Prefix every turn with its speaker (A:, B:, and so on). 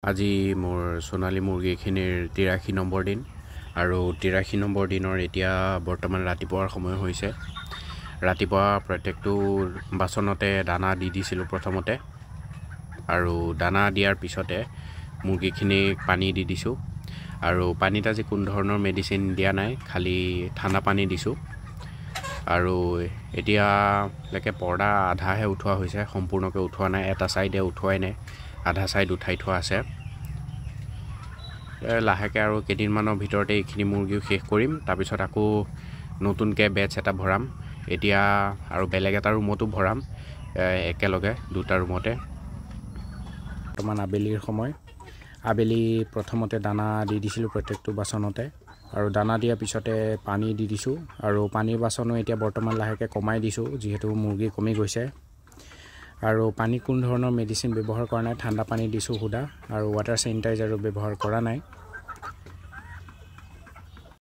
A: আজি মোৰ সোণালী মুৰ্গীখিনিৰ 83 নম্বৰ দিন আৰু 83 নম্বৰ দিনৰ এতিয়া বৰ্তমান ৰাতিপুৱাৰ সময় হৈছে। ৰাতিপুৱা প্ৰত্যেকটো বাচনতে দানা দি দিছিলোঁ প্ৰথমতে, আৰু দানা দিয়াৰ পিছতে মুৰ্গীখিনিক পানী দি দিছোঁ। আৰু পানীত আজি কোনো ধৰণৰ মেডিচিন দিয়া নাই, খালি ঠাণ্ডা পানী দিছোঁ। আৰু এতিয়ালৈকে পৰ্দা আধাহে উঠোৱা হৈছে, সম্পূৰ্ণকৈ উঠোৱা নাই। এটা ছাইডে উঠোৱাই নাই, আধা ছাইড উঠাই থোৱা আছে। লাহেকৈ আৰু কেইদিনমানৰ ভিতৰতে এইখিনি মুৰ্গীও শেষ কৰিম। তাৰপিছত আকৌ নতুনকৈ বেটছ এটা ভৰাম। এতিয়া আৰু বেলেগ এটা ৰুমতো ভৰাম, একেলগে দুটা ৰুমতে। বৰ্তমান আবেলিৰ সময়। আবেলি প্ৰথমতে দানা দি দিছিলোঁ প্ৰত্যেকটো বাচনতে, আৰু দানা দিয়াৰ পিছতে পানী দি দিছোঁ। আৰু পানীৰ বাচনো এতিয়া বৰ্তমান লাহেকৈ কমাই দিছোঁ, যিহেতু মুৰ্গী কমি গৈছে। আৰু পানীত কোনো ধৰণৰ মেডিচিন ব্যৱহাৰ কৰা নাই, ঠাণ্ডা পানী দিছোঁ সুদা, আৰু ৱাটাৰ চেনিটাইজাৰো ব্যৱহাৰ কৰা নাই।